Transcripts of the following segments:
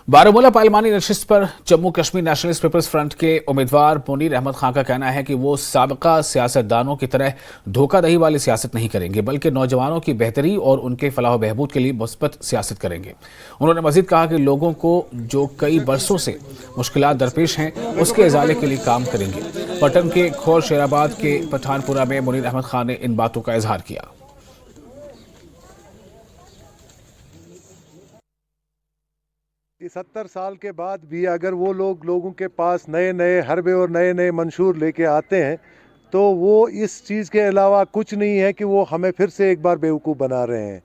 बारामूला पार्लिमानी नशिस्त पर Jammu Kashmir nationalist peoples front के उम्मीदवार मुनीर अहमद खान का कहना है कि वो साबिका सियासतदानों की तरह धोखाधड़ी वाली सियासत नहीं करेंगे, बल्कि नौजवानों की बेहतरी और उनके फलाह बहबूद के लिए मुस्बत सियासत करेंगे। उन्होंने मजीद कहा कि लोगों को जो कई बरसों से मुश्किलात दरपेश हैं, उसके इजाले के लिए काम करेंगे। पटन के खोर शेराबाद के पठानपुरा में मुनीर अहमद खान ने इन बातों का इजहार किया। 70 साल के बाद भी अगर वो लोगों के पास नए नए हरबे और नए नए मंशूर लेके आते हैं तो वो इस चीज़ के अलावा कुछ नहीं है कि वो हमें फिर से एक बार बेवकूफ़ बना रहे हैं।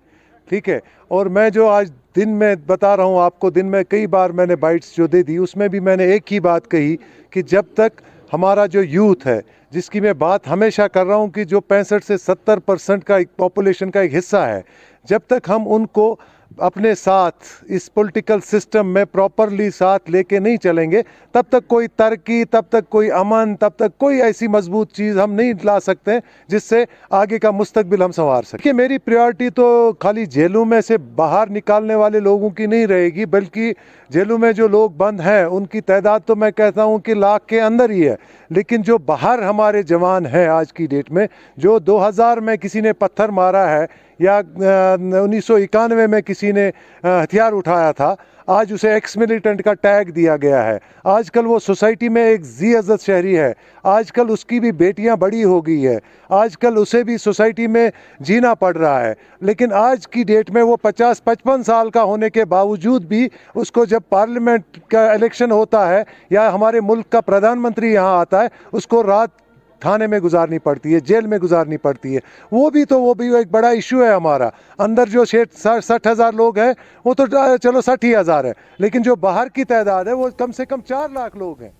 ठीक है, और मैं जो आज दिन में बता रहा हूँ आपको, दिन में कई बार मैंने बाइट्स जो दे दी, उसमें भी मैंने एक ही बात कही कि जब तक हमारा जो यूथ है, जिसकी मैं बात हमेशा कर रहा हूँ कि जो 65 से 70% का एक पॉपुलेशन का एक हिस्सा है, जब तक हम उनको अपने साथ इस पॉलिटिकल सिस्टम में प्रॉपरली साथ लेके नहीं चलेंगे, तब तक कोई तरक्की, तब तक कोई अमन, तब तक कोई ऐसी मजबूत चीज़ हम नहीं ला सकते जिससे आगे का मुस्तकबिल हम संवार सकें। कि मेरी प्रायोरिटी तो खाली जेलों में से बाहर निकालने वाले लोगों की नहीं रहेगी, बल्कि जेलों में जो लोग बंद हैं उनकी तादाद तो मैं कहता हूँ कि लाख के अंदर ही है, लेकिन जो बाहर हमारे जवान हैं आज की डेट में, जो 2000 में किसी ने पत्थर मारा है या 1991 में किसी ने हथियार उठाया था, आज उसे एक्स मिलिटेंट का टैग दिया गया है। आजकल वो सोसाइटी में एक जी इज़्ज़त शहरी है, आजकल उसकी भी बेटियां बड़ी हो गई है, आजकल उसे भी सोसाइटी में जीना पड़ रहा है। लेकिन आज की डेट में वो 50-55 साल का होने के बावजूद भी उसको जब पार्लियामेंट का इलेक्शन होता है या हमारे मुल्क का प्रधानमंत्री यहाँ आता है, उसको रात थाने में गुजारनी पड़ती है, जेल में गुजारनी पड़ती है। वो भी एक बड़ा इशू है हमारा। अंदर जो 60,000 लोग हैं वो तो चलो 60,000 है, लेकिन जो बाहर की तादाद है वो कम से कम 4 लाख लोग हैं।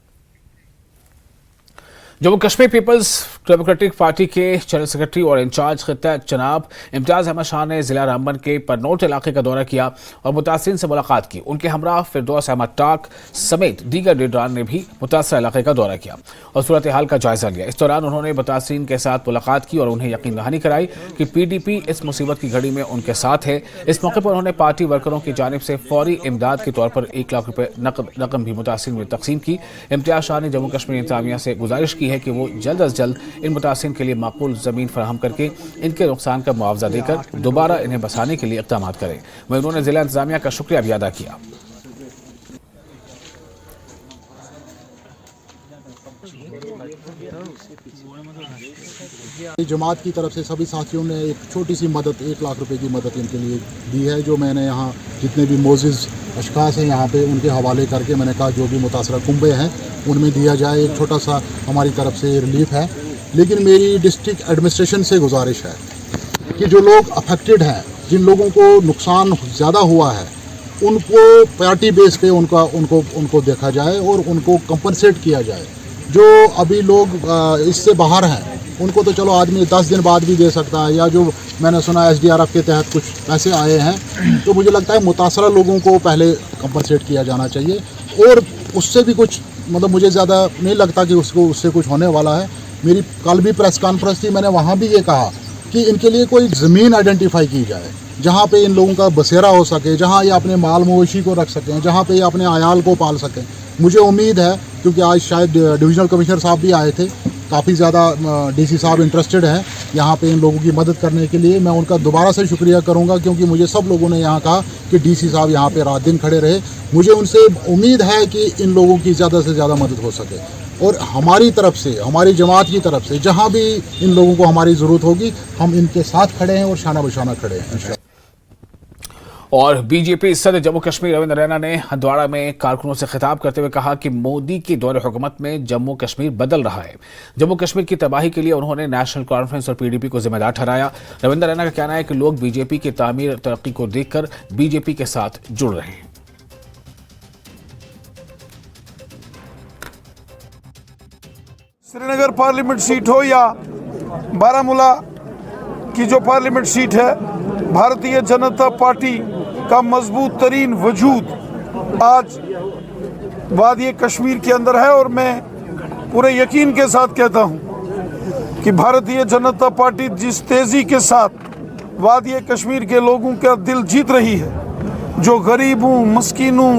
Jammu Kashmir peoples democratic party के जनरल सेक्रेटरी और इंचार्ज खित्ता जनाब इम्तियाज अहमद शाह ने जिला रामबन के परनोट इलाके का दौरा किया और मुतासिरीन से मुलाकात की। उनके हमरा फिरदौस अहमद टाक समेत दीगर लीडरान ने भी मुतासर इलाके का दौरा किया और सूरत हाल का जायजा लिया। इस दौरान उन्होंने मुतासिरीन के साथ मुलाकात की और उन्हें यकीन दहानी कराई कि PDP इस मुसीबत की घड़ी में उनके साथ है। इस मौके पर उन्होंने पार्टी वर्करों की जानिब से फौरी इमदाद के तौर पर 1 लाख रुपये रकम भी मुतासिरीन में तकसीम की। इम्तियाज शाह ने जम्मू कश्मीर इंतजामिया से गुजारिश की है कि वो जल्द अज जल्द इन मुतासिरीन के लिए माकूल ज़मीन फराहम करके इनके नुकसान का मुआवजा देकर दोबारा इन्हें बसाने के लिए इक़दाम करें। वहीं उन्होंने जिला इंतजामिया का शुक्रिया भी अदा किया। जमात की तरफ से सभी साथियों ने एक छोटी सी मदद 1 लाख रुपए की मदद इनके लिए दी है, जो मैंने यहाँ जितने भी मोजिज़ अशखास हैं यहाँ पे उनके हवाले करके मैंने कहा जो भी मुतासरा कुंबे हैं उनमें दिया जाए। एक छोटा सा हमारी तरफ से रिलीफ है, लेकिन मेरी डिस्ट्रिक्ट एडमिनिस्ट्रेशन से गुजारिश है कि जो लोग अफेक्टेड हैं, जिन लोगों को नुकसान ज़्यादा हुआ है, उनको प्रायोरिटी बेस पे उनको देखा जाए और उनको कंपनसेट किया जाए। जो अभी लोग इससे बाहर हैं उनको तो चलो आदमी 10 दिन बाद भी दे सकता है, या जो मैंने सुना SDRF के तहत कुछ पैसे आए हैं, तो मुझे लगता है मुतासरा लोगों को पहले कंपनसेट किया जाना चाहिए। और उससे भी कुछ मतलब मुझे ज़्यादा नहीं लगता कि उससे कुछ होने वाला है। मेरी कल भी प्रेस कॉन्फ्रेंस थी, मैंने वहाँ भी ये कहा कि इनके लिए कोई ज़मीन आइडेंटिफाई की जाए जहाँ पे इन लोगों का बसेरा हो सके, जहाँ ये अपने माल मवेशी को रख सकें, जहाँ पे ये अपने आयाल को पाल सकें। मुझे उम्मीद है, क्योंकि आज शायद डिविजनल कमिश्नर साहब भी आए थे, काफ़ी ज़्यादा DC साहब इंटरेस्टेड हैं यहाँ पे इन लोगों की मदद करने के लिए। मैं उनका दोबारा से शुक्रिया करूँगा, क्योंकि मुझे सब लोगों ने यहाँ कहा कि DC साहब यहाँ पे रात दिन खड़े रहे। मुझे उनसे उम्मीद है कि इन लोगों की ज़्यादा से ज़्यादा मदद हो सके, और हमारी तरफ से, हमारी जमात की तरफ से जहाँ भी इन लोगों को हमारी ज़रूरत होगी, हम इनके साथ खड़े हैं और शाना बशाना खड़े हैं। और BJP सदर जम्मू कश्मीर रविंद्र रैना ने हंदवाड़ा में कारकुनों से खिताब करते हुए कहा कि मोदी के दौरे हुकूमत में जम्मू कश्मीर बदल रहा है। जम्मू कश्मीर की तबाही के लिए उन्होंने नेशनल कॉन्फ्रेंस और PDP को जिम्मेदार ठहराया। रविंद्र रैना का कहना है कि लोग BJP की तामीर तरक्की को देखकर BJP के साथ जुड़ रहे हैं। श्रीनगर पार्लियामेंट सीट हो या बारामूला की जो पार्लियामेंट सीट है, भारतीय जनता पार्टी का मजबूत तरीन वजूद आज वादी कश्मीर के अंदर है। और मैं पूरे यकीन के साथ कहता हूं कि भारतीय जनता पार्टी जिस तेज़ी के साथ वादी कश्मीर के लोगों का दिल जीत रही है, जो गरीबों, मस्कीनों,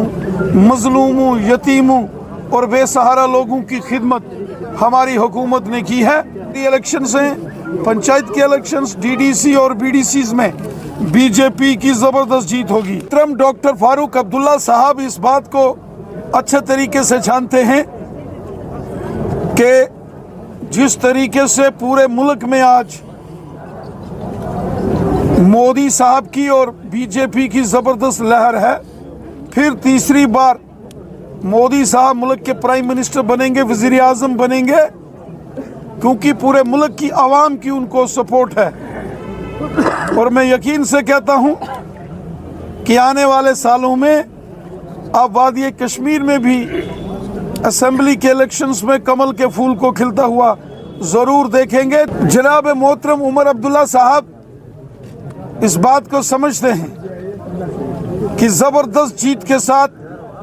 मजलूमों, यतीमों और बेसहारा लोगों की खिदमत हमारी हुकूमत ने की है। इलेक्शंस हैं, पंचायत के इलेक्शंस, डीडीसी और बीडीसीज में बीजेपी की जबरदस्त जीत होगी। डॉक्टर फारूक अब्दुल्ला साहब इस बात को अच्छे तरीके से जानते हैं कि जिस तरीके से पूरे मुल्क में आज मोदी साहब की और बीजेपी की जबरदस्त लहर है, फिर तीसरी बार मोदी साहब मुल्क के प्राइम मिनिस्टर बनेंगे, वजीर आजम बनेंगे, क्योंकि पूरे मुल्क की आवाम की उनको सपोर्ट है। और मैं यकीन से कहता हूं कि आने वाले सालों में आप वादी कश्मीर में भी असेंबली के इलेक्शंस में कमल के फूल को खिलता हुआ जरूर देखेंगे। जनाब मोहतरम उमर अब्दुल्ला साहब इस बात को समझते हैं कि जबरदस्त जीत के साथ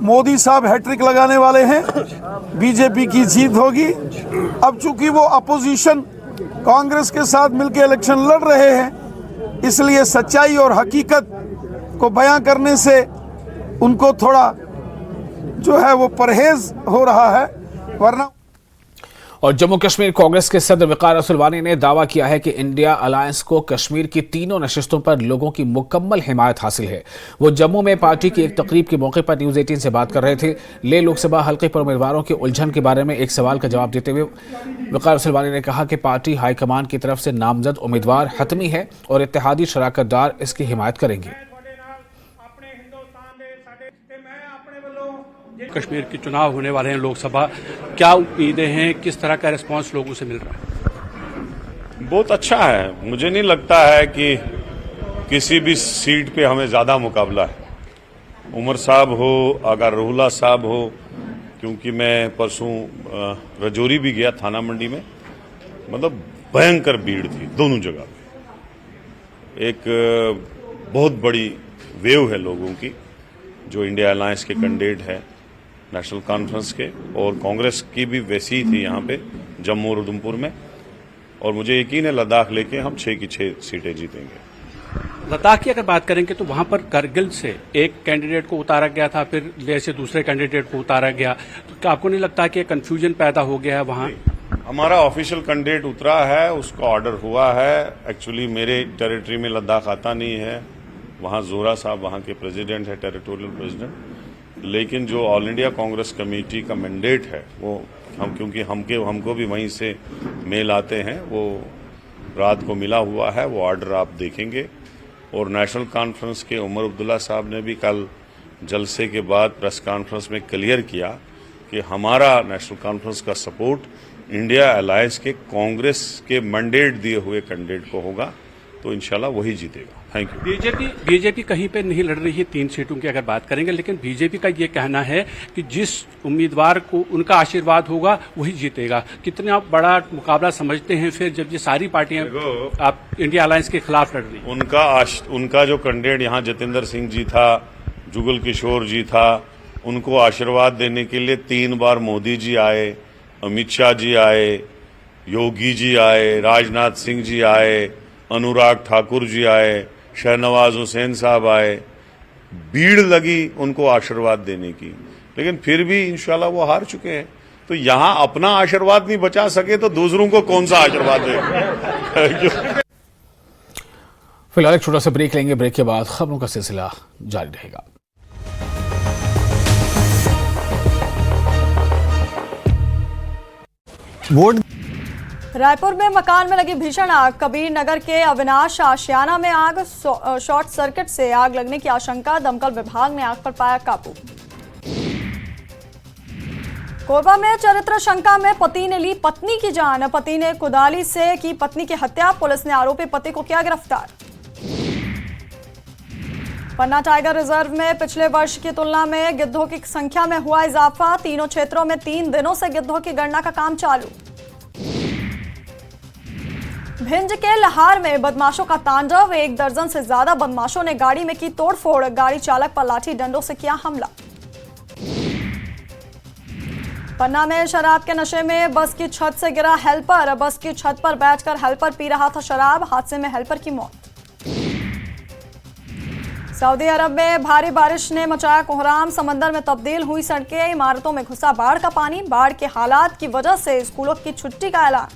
मोदी साहब हैट्रिक लगाने वाले हैं, बीजेपी की जीत होगी। अब चूंकि वो अपोजिशन कांग्रेस के साथ मिलकर इलेक्शन लड़ रहे हैं, इसलिए सच्चाई और हकीकत को बयां करने से उनको थोड़ा जो है वो परहेज हो रहा है, वरना। और जम्मू कश्मीर कांग्रेस के सदर वकार असलवानी ने दावा किया है कि इंडिया अलायंस को कश्मीर की तीनों नशिस्तों पर लोगों की मुकम्मल हिमायत हासिल है। वो जम्मू में पार्टी की एक तकरीब के मौके पर न्यूज़ 18 से बात कर रहे थे। ले लोकसभा हल्के पर उम्मीदवारों की उलझन के बारे में एक सवाल का जवाब देते हुए वकार असलवानी ने कहा कि पार्टी हाईकमान की तरफ से नामजद उम्मीदवार हतमी है और इत्तेहादी शराकतदार इसकी हिमायत करेंगे। कश्मीर के चुनाव होने वाले हैं लोकसभा, क्या उम्मीदें हैं, किस तरह का रिस्पांस लोगों से मिल रहा है? बहुत अच्छा है। मुझे नहीं लगता है कि किसी भी सीट पे हमें ज़्यादा मुकाबला है। उमर साहब हो, अगर रूहुल्ला साहब हो, क्योंकि मैं परसों रजौरी भी गया, थाना मंडी में, मतलब भयंकर भीड़ थी दोनों जगह पे। एक बहुत बड़ी वेव है लोगों की जो इंडिया अलायंस के कैंडिडेट है नेशनल कॉन्फ्रेंस के, और कांग्रेस की भी वैसी ही थी यहाँ पे जम्मू और उधमपुर में। और मुझे यकीन है लद्दाख लेके हम 6 की 6 सीटें जीतेंगे। लद्दाख की अगर बात करेंगे तो वहां पर करगिल से एक कैंडिडेट को उतारा गया था, फिर लेह से दूसरे कैंडिडेट को उतारा गया, तो क्या आपको नहीं लगता कि कंफ्यूजन पैदा हो गया है वहां? हमारा ऑफिशियल कैंडिडेट उतरा है, उसका ऑर्डर हुआ है। एक्चुअली मेरे टेरिटरी में लद्दाख आता नहीं है, वहाँ जोरा साहब वहाँ के प्रेसिडेंट है, टेरिटोरियल प्रेसिडेंट। लेकिन जो ऑल इंडिया कांग्रेस कमेटी का मैंडेट है वो हम, क्योंकि हमको भी वहीं से मेल आते हैं, वो रात को मिला हुआ है, वो ऑर्डर आप देखेंगे। और नेशनल कॉन्फ्रेंस के उमर अब्दुल्ला साहब ने भी कल जलसे के बाद प्रेस कॉन्फ्रेंस में क्लियर किया कि हमारा नेशनल कॉन्फ्रेंस का सपोर्ट इंडिया अलायंस के कांग्रेस के मैंडेट दिए हुए कैंडिडेट को होगा, तो इंशाल्लाह वही जीतेगा। Thank you. बीजेपी कहीं पे नहीं लड़ रही है 3 सीटों की अगर बात करेंगे, लेकिन बीजेपी का ये कहना है कि जिस उम्मीदवार को उनका आशीर्वाद होगा वही जीतेगा। कितना बड़ा मुकाबला समझते हैं फिर जब ये सारी पार्टियां आप इंडिया अलायंस के खिलाफ लड़ रही? उनका जो कैंडिडेट यहाँ जतेंद्र सिंह जी था, जुगल किशोर जी था, उनको आशीर्वाद देने के लिए 3 बार मोदी जी आए, अमित शाह जी आए, योगी जी आए, राजनाथ सिंह जी आए, अनुराग ठाकुर जी आए, शहनवाज हुसैन साहब आए। भीड़ लगी उनको आशीर्वाद देने की, लेकिन फिर भी इंशाल्लाह वो हार चुके हैं। तो यहां अपना आशीर्वाद नहीं बचा सके तो दूसरों को कौन सा आशीर्वाद देंगे? फिलहाल एक छोटा सा ब्रेक लेंगे, ब्रेक के बाद खबरों का सिलसिला जारी रहेगा। रायपुर में मकान में लगी भीषण आग, कबीर नगर के अविनाश आशियाना में आग, शॉर्ट सर्किट से आग लगने की आशंका, दमकल विभाग ने आग पर पाया काबू। कोरबा में चरित्र शंका में पति ने ली पत्नी की जान, पति ने कुदाली से की पत्नी की हत्या, पुलिस ने आरोपी पति को किया गिरफ्तार। पन्ना टाइगर रिजर्व में पिछले वर्ष की तुलना में गिद्धों की संख्या में हुआ इजाफा, तीनों क्षेत्रों में 3 दिनों से गिद्धों की गणना का काम चालू। भिंड के लहार में बदमाशों का तांडव, 1 दर्जन से ज्यादा बदमाशों ने गाड़ी में की तोड़फोड़, गाड़ी चालक पर लाठी डंडों से किया हमला। पन्ना में शराब के नशे में बस की छत से गिरा हेल्पर, बस की छत पर बैठकर हेल्पर पी रहा था शराब, हादसे में हेल्पर की मौत। सऊदी अरब में भारी बारिश ने मचाया कोहराम, समंदर में तब्दील हुई सड़कें, इमारतों में घुसा बाढ़ का पानी। बाढ़ के हालात की वजह से स्कूलों की छुट्टी का ऐलान।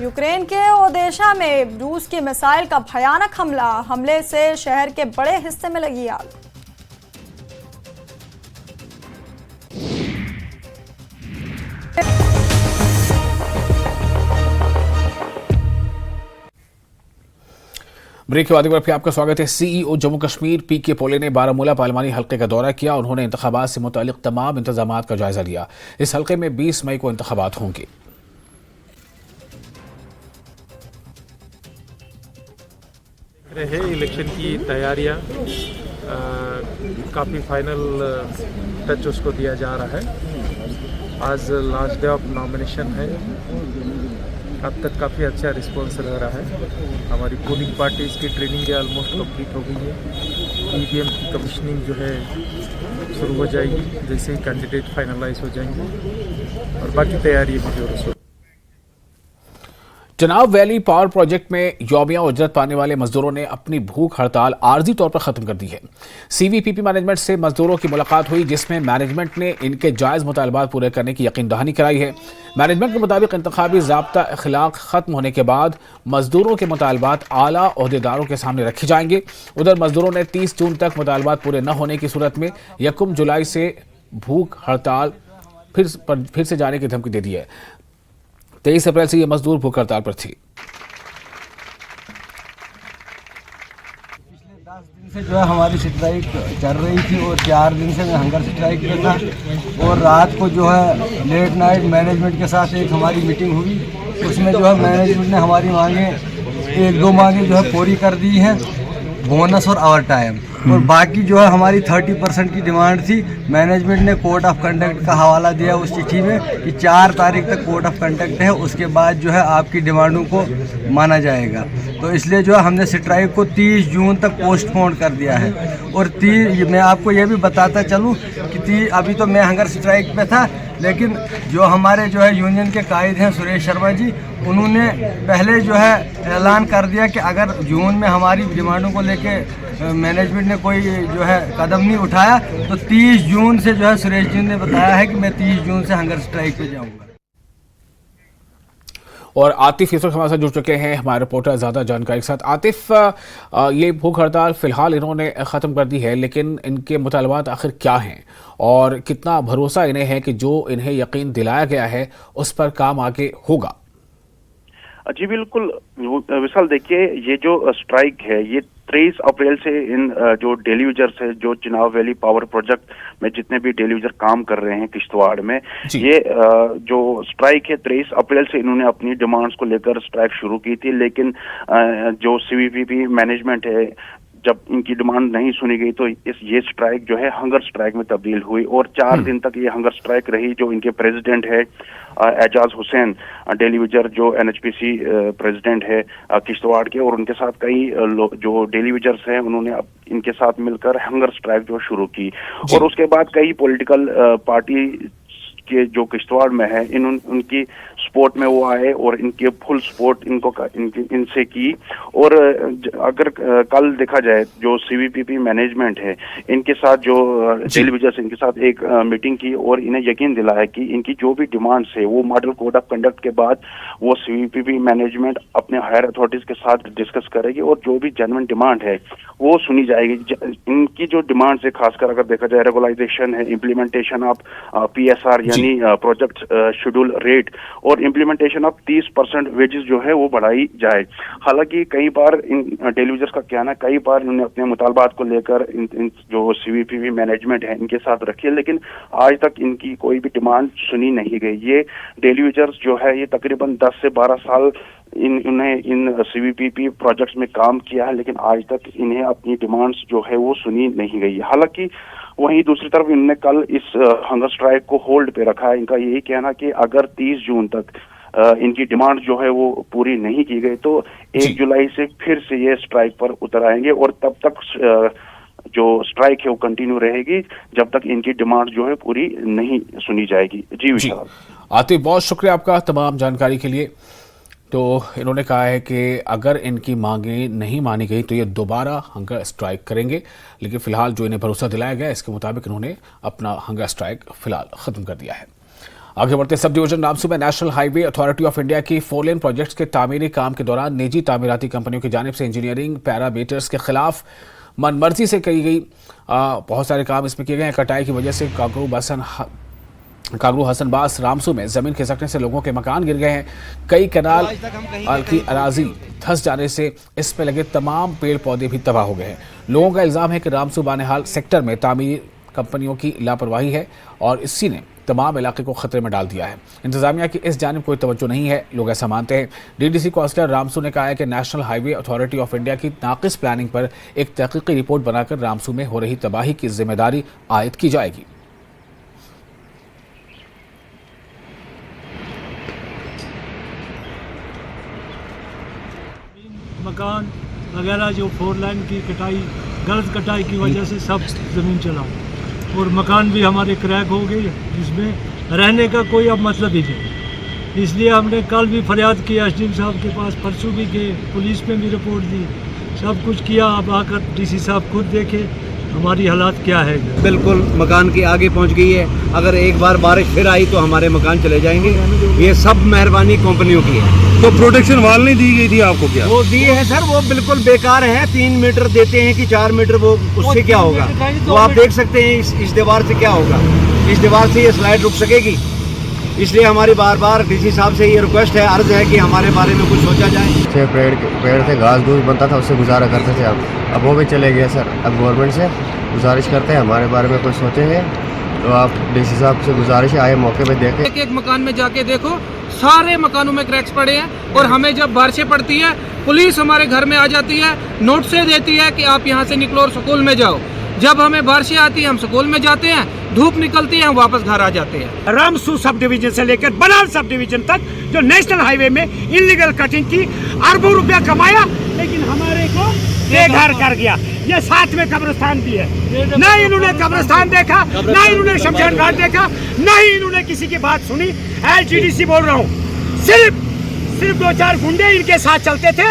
यूक्रेन के ओदेशा में रूस की मिसाइल का भयानक हमले से शहर के बड़े हिस्से में लगी आग। ब्रेक के बाद एक बार फिर आपका स्वागत है। सीईओ जम्मू कश्मीर पीके पोले ने बारामूला पार्लिमानी हल्के का दौरा किया। उन्होंने इंतखाबात से मुतालिक तमाम इंतजामात का जायजा लिया। इस हल्के में 20 मई को इंतखाबात होंगे। है इलेक्शन की तैयारियां काफ़ी फाइनल टच उसको दिया जा रहा है। आज लास्ट डे ऑफ नॉमिनेशन है। अब तक काफ़ी अच्छा रिस्पॉन्स रह रहा है। हमारी पोलिंग पार्टीज़ की ट्रेनिंग ऑलमोस्ट कंप्लीट हो गई है। ईवीएम की कमीशनिंग जो है शुरू हो जाएगी जैसे ही कैंडिडेट फाइनलाइज हो जाएंगे और बाकी तैयारी भी जोरों से। चनाब वैली पावर प्रोजेक्ट में यौमिया उजरत पाने वाले मजदूरों ने अपनी भूख हड़ताल आर्जी तौर पर खत्म कर दी है। सीवीपीपी मैनेजमेंट से मजदूरों की मुलाकात हुई, जिसमें मैनेजमेंट ने इनके जायज मुतालबात पूरे करने की यकीन दहानी कराई है। मैनेजमेंट के मुताबिक इंतखाबी ज़ाब्ता अखलाक खत्म होने के बाद मजदूरों के मुतालबात आला ओहदेदारों के सामने रखे जाएंगे। उधर मजदूरों ने 30 जून तक मुतालबात पूरे न होने की सूरत में 1 जुलाई से भूख हड़ताल फिर से जाने की धमकी दे दी है। 23 अप्रैल से ये मजदूर भूख हड़ताल पर थे। पिछले 10 दिन से जो है हमारी स्ट्राइक चल रही थी और 4 दिन से मैं हंगर स्ट्राइक पे था। और रात को जो है लेट नाइट मैनेजमेंट के साथ एक हमारी मीटिंग हुई। उसमें जो है मैनेजमेंट ने हमारी मांगे 1-2 मांगे जो है पूरी कर दी हैं, बोनस और ओवर टाइम। और बाकी जो है हमारी 30% की डिमांड थी। मैनेजमेंट ने कोड ऑफ कंडक्ट का हवाला दिया उस चिट्ठी में कि 4 तारीख तक कोड ऑफ कंडक्ट है, उसके बाद जो है आपकी डिमांडों को माना जाएगा। तो इसलिए जो है हमने स्ट्राइक को 30 जून तक पोस्टपोन कर दिया है। और मैं आपको ये भी बताता चलूँ कि अभी तो मैं हंगर स्ट्राइक पे था, लेकिन जो हमारे जो है यूनियन के कायद हैं सुरेश शर्मा जी, उन्होंने पहले जो है ऐलान कर दिया कि अगर जून में हमारी डिमांडों को लेके मैनेजमेंट ने कोई जो है कदम नहीं उठाया तो 30 जून से जो है सुरेश जी ने बताया है कि मैं 30 जून से हंगर स्ट्राइक पे जाऊंगा। और आतिफ यूसुफ हमारे साथ जुड़ चुके हैं, हमारे रिपोर्टर ज़्यादा जानकारी के साथ। आतिफ, ये भूख हड़ताल फिलहाल इन्होंने ख़त्म कर दी है, लेकिन इनके मुतालबात आखिर क्या हैं और कितना भरोसा इन्हें है कि जो इन्हें यकीन दिलाया गया है उस पर काम आगे होगा? जी बिल्कुल विशाल, देखिए ये जो स्ट्राइक है ये 23 अप्रैल से इन जो डेलीवेजर्स है, जो चिनाब वैली पावर प्रोजेक्ट में जितने भी डेलीवेजर काम कर रहे हैं किश्तवाड़ में, ये जो स्ट्राइक है 23 अप्रैल से इन्होंने अपनी डिमांड्स को लेकर स्ट्राइक शुरू की थी। लेकिन जो सीवीपीपी मैनेजमेंट है, जब इनकी डिमांड नहीं सुनी गई तो ये स्ट्राइक जो है हंगर स्ट्राइक में तब्दील हुई और 4 दिन तक ये हंगर स्ट्राइक रही। जो इनके प्रेसिडेंट है एजाज हुसैन, डेलीवेजर जो एनएचपीसी प्रेसिडेंट है किश्तवाड़ के, और उनके साथ कई जो डेलीवेजर्स हैं उन्होंने इनके साथ मिलकर हंगर स्ट्राइक जो शुरू की। और उसके बाद कई पॉलिटिकल पार्टी के जो किश्तवाड़ में है उनकी सपोर्ट में वो आए और इनके फुल सपोर्ट इनसे की। और अगर कल देखा जाए जो सीवीपीपी मैनेजमेंट है इनके साथ जो डेलीवेजर्स इनके साथ एक मीटिंग की और इन्हें यकीन दिलाया कि इनकी जो भी डिमांड्स है वो मॉडल कोड ऑफ कंडक्ट के बाद वो सीवीपीपी मैनेजमेंट अपने हायर अथॉरिटीज के साथ डिस्कस करेगी और जो भी जेन्युइन डिमांड है वो सुनी जाएगी। इनकी जो डिमांड्स है खासकर अगर देखा जाए रेगुलाइजेशन है, इम्प्लीमेंटेशन ऑफ पीएसआर यानी प्रोजेक्ट शेड्यूल रेट, और इम्प्लीमेंटेशन ऑफ 30% वेजेस जो है वो बढ़ाई जाए। हालांकि कई बार इन डेलीवेजर्स का कहना, कई बार इन्होंने अपने मुतालबात को लेकर इन जो सीवीपीपी मैनेजमेंट है इनके साथ रखी है, लेकिन आज तक इनकी कोई भी डिमांड सुनी नहीं गई। ये डेलीवेजर्स जो है ये तकरीबन 10 से 12 साल इन्हें इन सीवीपीपी प्रोजेक्ट्स में काम किया है, लेकिन आज तक इन्हें अपनी डिमांड्स जो है वो सुनी नहीं गई। हालांकि वहीं दूसरी तरफ इन्होंने कल इस हंगर स्ट्राइक को होल्ड पे रखा है। इनका यही कहना कि अगर 30 जून तक इनकी डिमांड जो है वो पूरी नहीं की गई तो 1 जुलाई से फिर से ये स्ट्राइक पर उतर आएंगे और तब तक जो स्ट्राइक है वो कंटिन्यू रहेगी जब तक इनकी डिमांड जो है पूरी नहीं सुनी जाएगी। जी विशाल। आतिफ, बहुत शुक्रिया आपका तमाम जानकारी के लिए। तो इन्होंने कहा है कि अगर इनकी मांगें नहीं मानी गई तो ये दोबारा हंगर स्ट्राइक करेंगे, लेकिन फिलहाल जो इन्हें भरोसा दिलाया गया इसके मुताबिक इन्होंने अपना हंगर स्ट्राइक फिलहाल खत्म कर दिया है। आगे बढ़ते सब डिवीजन रामसू में national highway authority of India की 4 लेन प्रोजेक्ट्स के तामीरी काम के दौरान निजी तामीराती कंपनियों की जानिब से इंजीनियरिंग पैरामीटर्स के खिलाफ मनमर्जी से की गई बहुत सारे काम इसमें किए गए हैं। कटाई की वजह से कागरू हसनबास रामसू में जमीन खिसकने से लोगों के मकान गिर गए हैं। कई कैनाल की अराजी धंस जाने से इसमें लगे तमाम पेड़ पौधे भी तबाह हो गए हैं। लोगों का इल्जाम है कि रामसू बानेहाल सेक्टर में तामीर कंपनियों की लापरवाही है और इसी ने तमाम इलाके को खतरे में डाल दिया है। इंतजामिया की इस जानिब कोई तवज्जो नहीं है, लोग ऐसा मानते हैं। डीडीसी काउंसलर रामसू ने कहा है कि national highway authority of India की नाकिस प्लानिंग पर एक तहकीकी रिपोर्ट बनाकर रामसू में हो रही तबाही की जिम्मेदारी आयद की जाएगी। मकान वगैरह जो 4 लाइन की कटाई, गलत कटाई की वजह से सब ज़मीन चला और मकान भी हमारे क्रैक हो गई, जिसमें रहने का कोई अब मतलब ही नहीं। इसलिए हमने कल भी फरियाद की एसडीएम साहब के पास, परसों भी गए, पुलिस में भी रिपोर्ट दी, सब कुछ किया। अब आकर डीसी साहब खुद देखे हमारी हालात क्या है। बिल्कुल मकान के आगे पहुंच गई है। अगर एक बार बारिश फिर आई तो हमारे मकान चले जाएंगे। ये सब मेहरबानी कंपनियों की है। तो प्रोटेक्शन वाल नहीं दी गई थी आपको क्या? वो दिए हैं सर, वो बिल्कुल बेकार है। 3 मीटर देते हैं कि 4 मीटर, वो उससे क्या होगा? वो आप देख सकते हैं इस दीवार से क्या होगा। इस दीवार से ये स्लाइड रुक सकेगी? इसलिए हमारी बार बार डीसी साहब से ये रिक्वेस्ट है, अर्ज है कि हमारे बारे में कुछ सोचा जाए। पेड़ से घास घूस बनता था, उससे गुजारा करते थे। अब वो भी चले गए सर। अब गवर्नमेंट से गुजारिश करते हैं हमारे बारे में कुछ सोचेंगे तो आप डीसी साहब से गुजारिश है, आए मौके पे देखें। एक मकान में जाके देखो, सारे मकानों में क्रैक्स पड़े हैं। और हमें जब बारिशें पड़ती है, पुलिस हमारे घर में आ जाती है, नोटिस देती है कि आप यहाँ से निकलो और स्कूल में जाओ। जब हमें बारिशें आती हैं, हम स्कूल में जाते हैं, धूप निकलती है, हम वापस घर आ जाते हैं। रामसू सब डिवीजन से लेकर बनाल सब डिवीजन तक जो नेशनल हाईवे में इलीगल कटिंग की, अरबों रुपया कमाया, लेकिन हमारे को बेघर कर गया। ये साथ में कब्रिस्तान भी है, न इन्होंने कब्रिस्तान देखा, न इन्होंने शमशान घाट देखा, न ही इन्होंने किसी की बात सुनी। एलजीडीसी बोल रहा हूँ, सिर्फ 2-4 गुंडे इनके साथ चलते थे।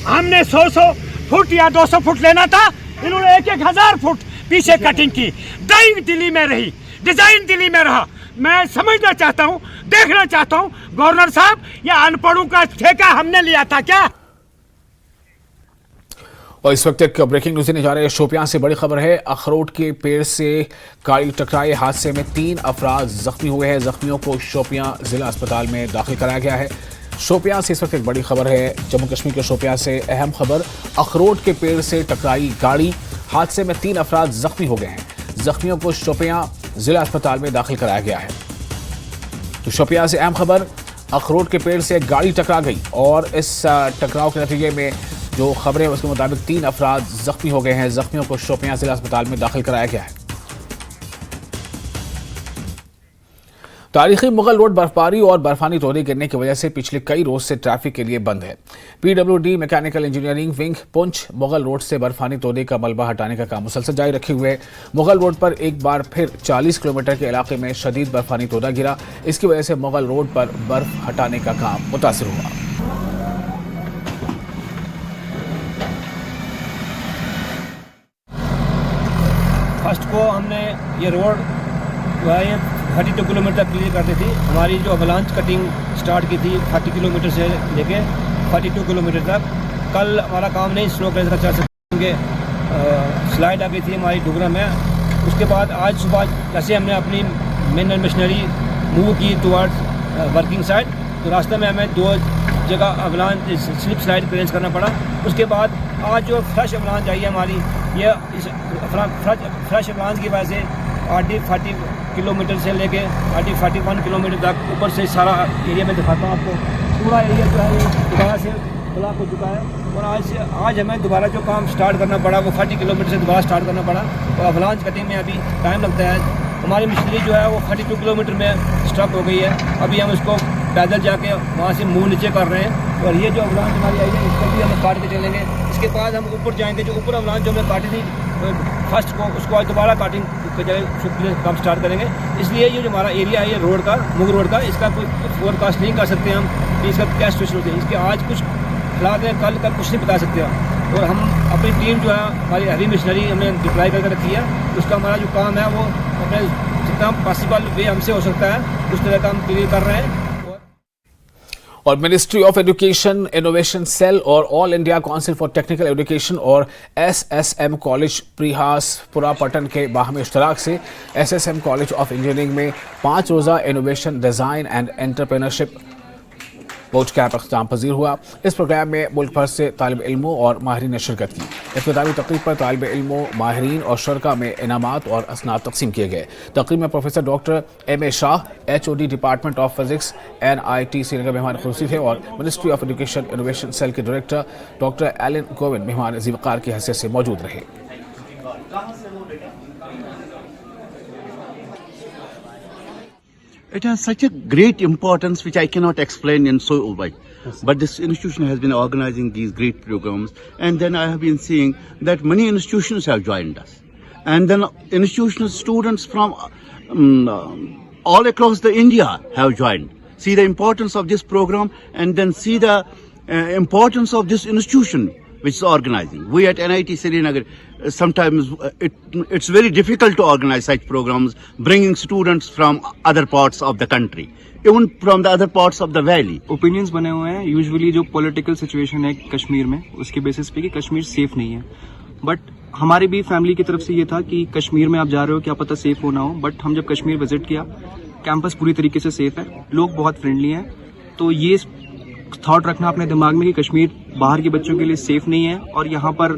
हमने 100 फुट या 200 फुट लेना था, इन्होंने 1,000 फुट पीछे कटिंग की। ड्राइंग दिल्ली में रही, डिजाइन दिल्ली में रहा। मैं समझना चाहता हूँ, देखना चाहता हूँ, गवर्नर साहब, ये अनपढ़ों का ठेका हमने लिया था क्या? और इस वक्त एक ब्रेकिंग न्यूज देने जा रहे हैं। शोपियां से बड़ी खबर है। अखरोट के पेड़ से गाड़ी टकराए हादसे में 3 अफराद जख्मी हुए हैं। जख्मियों को शोपियां जिला अस्पताल में दाखिल कराया गया है। शोपियां से इस वक्त एक बड़ी खबर है। जम्मू कश्मीर के शोपियां से अहम खबर, अखरोट के पेड़ से टकराई गाड़ी, हादसे में 3 अफराद जख्मी हो गए हैं। जख्मियों को शोपियां जिला अस्पताल में दाखिल कराया गया है। तो शोपियां से अहम खबर, अखरोट के पेड़ से गाड़ी टकरा गई और इस टकराव के नतीजे में जो खबरें उसके मुताबिक 3 अफराद जख्मी हो गए हैं। जख्मियों को शोपियां जिला अस्पताल में दाखिल कराया गया है। तारीखी मुगल रोड बर्फबारी और बर्फानी तोड़े गिरने की वजह से पिछले कई रोज से ट्रैफिक के लिए बंद है। PWD mechanical engineering wing Poonch Mughal road से बर्फानी तोड़े का मलबा हटाने का काम मुसलसल जारी रखे हुए। मुगल रोड पर एक बार फिर 40 किलोमीटर के इलाके में शदीद बर्फानी तोड़ा गिरा। इसकी वजह से मुगल रोड पर बर्फ हटाने का काम मुतासिर हुआ। फर्स्ट को हमने ये रोड 32 किलोमीटर क्लियर करती थी। हमारी जो अवलांच कटिंग स्टार्ट की थी 40 किलोमीटर से लेके 42 किलोमीटर तक। कल हमारा काम नहीं स्लो कर का चल सकेंगे, स्लाइड आ गई थी हमारी डुगरा में। उसके बाद आज सुबह जैसे हमने अपनी मेन मशीनरी मूव की टुवर्ड्स वर्किंग साइड, तो रास्ते में हमें 2 जगह अवलांच स्लिप स्लाइड क्लियर करना पड़ा। उसके बाद आज जो फ्रेश अवलांच आई है हमारी, ये इस फ्रेश अवलांच की वजह से 40 किलोमीटर से लेके 41 किलोमीटर तक ऊपर से सारा एरिया में दिखाता हूँ आपको। पूरा एरिया जो है दोबारा से ब्लॉक हो चुका है और आज हमें दोबारा जो काम स्टार्ट करना पड़ा वो 40 किलोमीटर से दोबारा स्टार्ट करना पड़ा। और अवलांच कटिंग में अभी टाइम लगता है। हमारी मशीनरी जो है वो 42 किलोमीटर में स्टॉप हो गई है। अभी हम उसको पैदल जाके वहाँ से मुँह नीचे कर रहे हैं। और ये जो अवलांच हमारी आई है इसको भी हम काट के चलेंगे। इसके बाद हम ऊपर जाएंगे, जो ऊपर अवलांच जो हमने काटी थी फर्स्ट को, उसको आज दोबारा काटिंग की जगह काम स्टार्ट करेंगे। इसलिए ये जो हमारा एरिया है ये रोड का, मुग रोड का, इसका कोई फोरकास्ट नहीं कर सकते हम कि इसका क्या सिचुएशन होती है। इसके आज कुछ हालात हैं, कल कुछ नहीं बता सकते हम। और हम अपनी टीम जो है हमारी हैवी मशीनरी हमने डिप्लॉय करके रखी है, उसका हमारा जो काम है वो अपने जितना पॉसिबल वे हमसे हो सकता है उस तरह का हम क्लियर कर रहे हैं। और ministry of education innovation cell और all India council for technical education और SSM कॉलेज प्रिहासपुरा पटन के बाहमी इश्तराक से SSM कॉलेज ऑफ इंजीनियरिंग में 5 रोज़ा innovation design and entrepreneurship boot camp अख्ताम पजीर हुआ। इस प्रोग्राम में मुल्क भर से तालिब इल्मों और माहिरीन ने शिरकत की। इफ्तितामी तकरीब पर तालिब इल्मों, माहिरीन और शरका में इनामात और असनाद तकसीम किए गए। तकरीब में professor doctor MA Shah HOD department of physics NIT Srinagar मेहमान खुसूसी थे और ministry of education innovation cell के डायरेक्टर डॉक्टर एलन गोविंद मेहमान ज़िवकार की हैसियत से मौजूद रहे। It has such a great importance which I cannot explain in so much. But this institution has been organizing these great programs, and then I have been seeing that many institutions have joined us. And then institutional students from all across the India have joined. See the importance of this program, and then see the importance of this institution which is organizing. We at NIT Srinagar, sometimes it's very difficult to organize such programs, bringing students from other parts of the country, even from the other parts of the valley. Opinions बने हुए हैं usually जो political situation है कश्मीर में, उसके basis पे कि Kashmir safe नहीं है। बट हमारी भी फैमिली की तरफ से ये था कि कश्मीर में आप जा रहे हो, क्या पता सेफ हो ना हो। बट हम जब कश्मीर विजिट किया, कैंपस पूरी तरीके से सेफ है, लोग बहुत फ्रेंडली हैं। तो ये थॉट रखना अपने दिमाग में कि कश्मीर बाहर के बच्चों के लिए सेफ नहीं है और यहाँ पर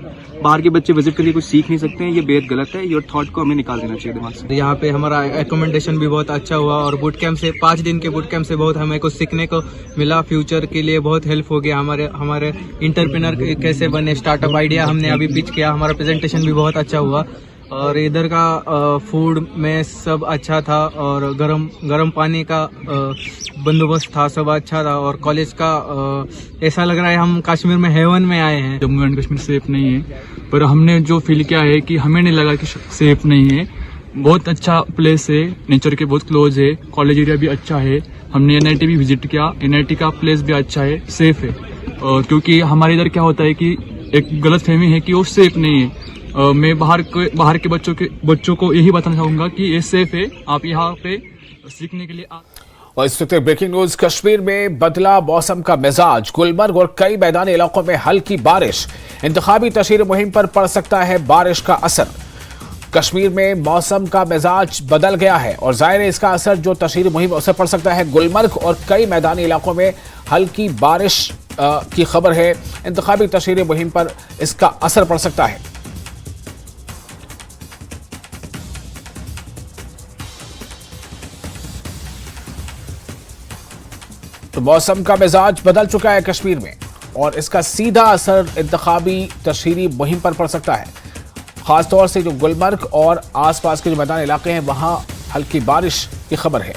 बाहर के बच्चे विजिट करके कुछ सीख नहीं सकते हैं, ये बेहद गलत है। ये थॉट को हमें निकाल देना चाहिए दिमाग से। यहाँ पे हमारा एकोमोडेशन भी बहुत अच्छा हुआ और बूट कैंप से 5 दिन के बूट कैंप से बहुत हमें कुछ सीखने को मिला। फ्यूचर के लिए बहुत हेल्प हो गया। हमारे इंटरप्रेन्योर कैसे बने, स्टार्टअप आइडिया हमने अभी पिच किया, हमारा प्रेजेंटेशन भी बहुत अच्छा हुआ। और इधर का फूड में सब अच्छा था और गरम पानी का बंदोबस्त था, सब अच्छा था। और कॉलेज का ऐसा लग रहा है हम कश्मीर में हेवन में आए हैं। जम्मू एंड कश्मीर सेफ नहीं है, पर हमने जो फील किया है कि हमें नहीं लगा कि सेफ नहीं है। बहुत अच्छा प्लेस है, नेचर के बहुत क्लोज है, कॉलेज एरिया भी अच्छा है। हमने NIT भी विजिट किया, NIT का प्लेस भी अच्छा है, सेफ है। क्योंकि हमारे इधर क्या होता है कि एक गलत फहमी है कि वो सेफ नहीं है। मैं बाहर के बच्चों को यही बताना चाहूंगा कि ये सेफ है, आप यहाँ पे सीखने के लिए और इस वक्त ब्रेकिंग न्यूज, कश्मीर में बदला मौसम का मिजाज, गुलमर्ग और कई मैदानी इलाकों में हल्की बारिश। इंतखाबी तशहीर मुहिम पर पड़ सकता है बारिश का असर। कश्मीर में मौसम का मिजाज बदल गया है और जाहिर है इसका असर जो तशहीर मुहिम उससे पड़ सकता है। गुलमर्ग और कई मैदानी इलाकों में हल्की बारिश की खबर है। इंतखाबी तशहीर मुहिम पर इसका असर पड़ सकता है। तो मौसम का मिजाज बदल चुका है कश्मीर में और इसका सीधा असर इंतखाबी तशहीरी मुहिम पर पड़ सकता है। खासतौर से जो गुलमर्ग और आसपास के जो मैदानी इलाके हैं वहां हल्की बारिश की खबर है।